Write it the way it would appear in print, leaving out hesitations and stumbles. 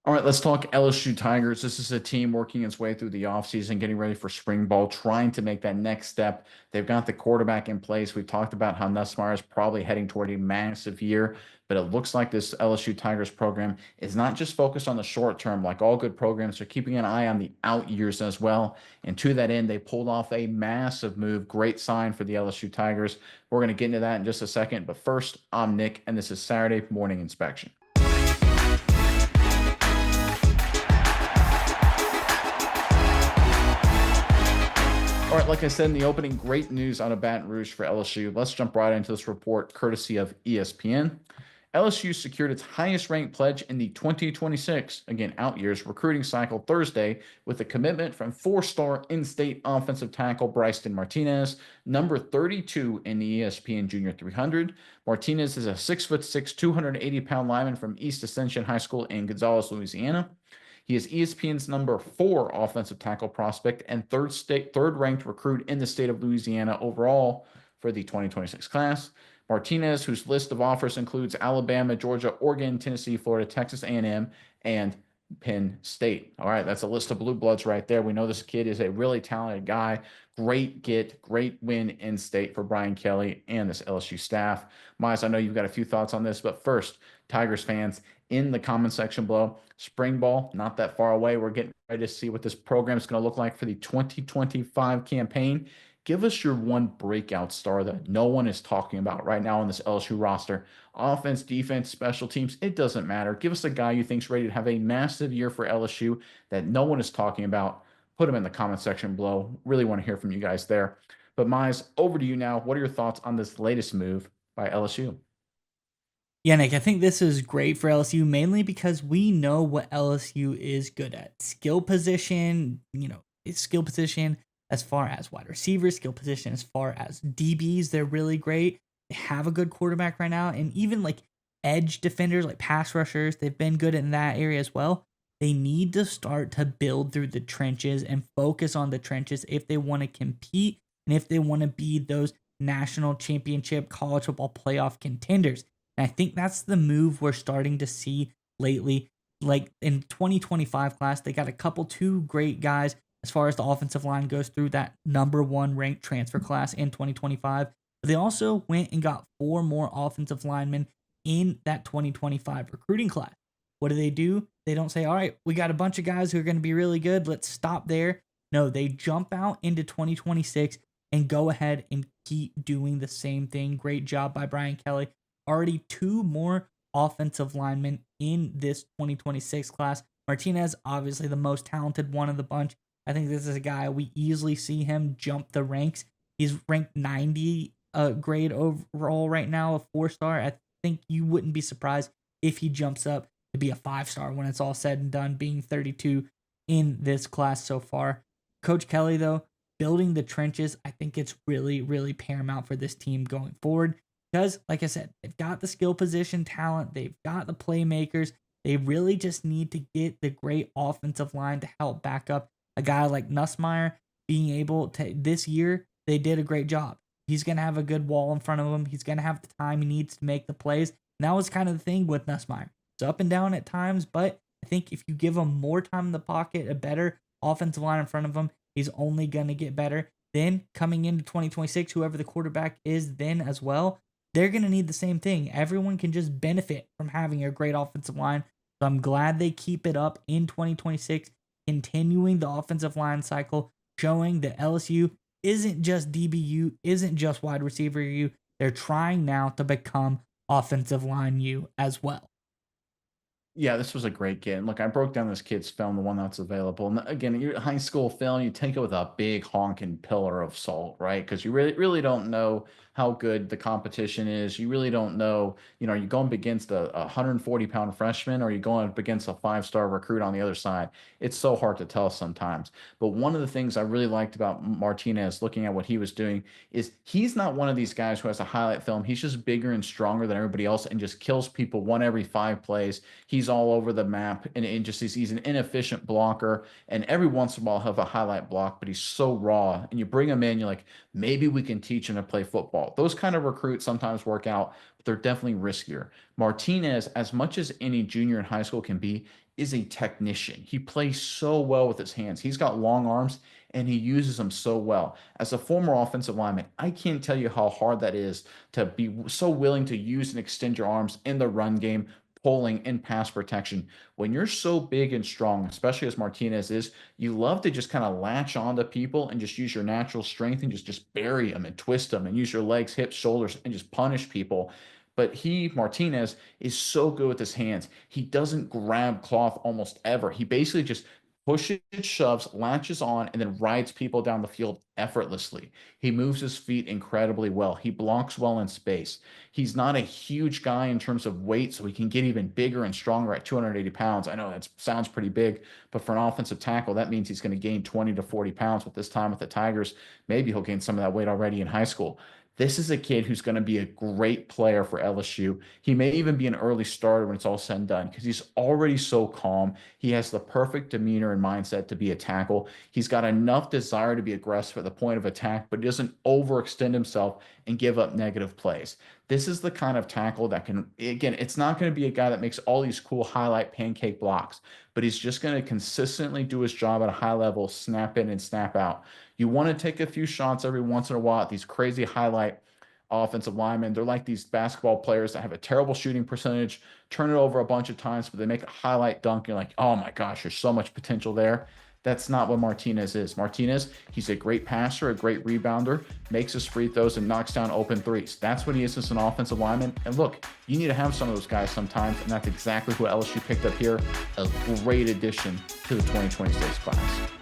All right, let's talk LSU Tigers. This is a team working its way through the offseason, getting ready for spring ball, trying to make that next step. They've got the quarterback in place. We've talked about how Nussmeier is probably heading toward a massive year, but it looks like this LSU Tigers program is not just focused on the short term, like all good programs. They're keeping an eye on the out years as well. And to that end, they pulled off a massive move. Great sign for the LSU Tigers. We're going to get into that in just a second. But first, I'm Nick, and this is Saturday Morning Inspection. All right, like I said in the opening, great news out of Baton Rouge for LSU. Let's jump right into this report courtesy of ESPN. LSU secured its highest ranked pledge in the 2026, again, out years recruiting cycle Thursday with a commitment from four-star in-state offensive tackle Bryson Martinez, number 32 in the ESPN Junior 300. Martinez is a 6'6", 280-pound lineman from East Ascension High School in Gonzales, Louisiana. He is ESPN's number 4 offensive tackle prospect and third ranked recruit in the state of Louisiana overall for the 2026 class. Martinez, whose list of offers includes Alabama, Georgia, Oregon, Tennessee, Florida, Texas A&M, and Penn State. All right, that's a list of blue bloods right there. We know this kid is a really talented guy. Great get, great win in state for Brian Kelly and this LSU staff. Miles, I know you've got a few thoughts on this, but first, Tigers fans, in the comment section below, spring ball, not that far away. We're getting ready to see what this program is going to look like for the 2025 campaign. Give us your one breakout star that no one is talking about right now on this LSU roster. Offense, defense, special teams, it doesn't matter. Give us a guy you think's ready to have a massive year for LSU that no one is talking about. Put them in the comment section below. Really want to hear from you guys there. But Mize, over to you now. What are your thoughts on this latest move by LSU? Yeah, Nick, I think this is great for LSU mainly because we know what LSU is good at. Skill position, it's skill position as far as wide receivers, skill position as far as DBs, they're really great. They have a good quarterback right now, and even like edge defenders, like pass rushers, they've been good in that area as well. They need to start to build through the trenches and focus on the trenches if they want to compete and if they want to be those national championship college football playoff contenders. And I think that's the move we're starting to see lately. Like in 2025 class, they got two great guys as far as the offensive line goes through that number 1 ranked transfer class in 2025. But they also went and got 4 more offensive linemen in that 2025 recruiting class. What do? They don't say, all right, we got a bunch of guys who are going to be really good. Let's stop there. No, they jump out into 2026 and go ahead and keep doing the same thing. Great job by Brian Kelly. Already 2 more offensive linemen in this 2026 class. Martinez, obviously the most talented one of the bunch. I think this is a guy we easily see him jump the ranks. He's ranked 90 grade overall right now, a 4-star. I think you wouldn't be surprised if he jumps up to be a 5-star when it's all said and done, being 32 in this class so far. Coach Kelly, though, building the trenches, I think it's really, really paramount for this team going forward. Because, like I said, they've got the skill position talent, they've got the playmakers. They really just need to get the great offensive line to help back up a guy like Nussmeier being able to. This year, they did a great job. He's going to have a good wall in front of him. He's going to have the time he needs to make the plays. And that was kind of the thing with Nussmeier. It's up and down at times, but I think if you give him more time in the pocket, a better offensive line in front of him, he's only going to get better. Then coming into 2026, whoever the quarterback is then as well, they're going to need the same thing. Everyone can just benefit from having a great offensive line. So I'm glad they keep it up in 2026, continuing the offensive line cycle, showing that LSU isn't just DBU, isn't just wide receiver U. They're trying now to become offensive line U as well. Yeah, this was a great game. Look, I broke down this kid's film, the one that's available. And again, your high school film, you take it with a big honking pillar of salt, right? Because you really don't know how good the competition is. You really don't know, are you going up against a 140-pound freshman or are you going up against a 5-star recruit on the other side? It's so hard to tell sometimes. But one of the things I really liked about Martinez, looking at what he was doing, is he's not one of these guys who has a highlight film. He's just bigger and stronger than everybody else and just kills people one every 5 plays. He's he's all over the map, and just he's an inefficient blocker. And every once in a while, he'll have a highlight block, but he's so raw. And you bring him in, you're like, maybe we can teach him to play football. Those kind of recruits sometimes work out, but they're definitely riskier. Martinez, as much as any junior in high school can be, is a technician. He plays so well with his hands. He's got long arms and he uses them so well. As a former offensive lineman, I can't tell you how hard that is to be so willing to use and extend your arms in the run game, pulling in pass protection. When you're so big and strong, especially as Martinez is, you love to just kind of latch onto people and just use your natural strength and just bury them and twist them and use your legs, hips, shoulders and just punish people. But Martinez, is so good with his hands. He doesn't grab cloth almost ever. He basically just pushes, shoves, latches on, and then rides people down the field effortlessly. He moves his feet incredibly well. He blocks well in space. He's not a huge guy in terms of weight, so he can get even bigger and stronger at 280 pounds. I know that sounds pretty big, but for an offensive tackle, that means he's going to gain 20 to 40 pounds with this time with the Tigers. Maybe he'll gain some of that weight already in high school. This is a kid who's going to be a great player for LSU. He may even be an early starter when it's all said and done because he's already so calm. He has the perfect demeanor and mindset to be a tackle. He's got enough desire to be aggressive at the point of attack, but he doesn't overextend himself and give up negative plays. This is the kind of tackle that can, again, it's not going to be a guy that makes all these cool highlight pancake blocks, but he's just going to consistently do his job at a high level, snap in and snap out. You want to take a few shots every once in a while at these crazy highlight offensive linemen. They're like these basketball players that have a terrible shooting percentage, turn it over a bunch of times, but they make a highlight dunk. You're like, oh my gosh, there's so much potential there. That's not what Martinez is. Martinez, he's a great passer, a great rebounder, makes his free throws, and knocks down open threes. That's what he is as an offensive lineman. And look, you need to have some of those guys sometimes, and that's exactly who LSU picked up here. A great addition to the 2026 class.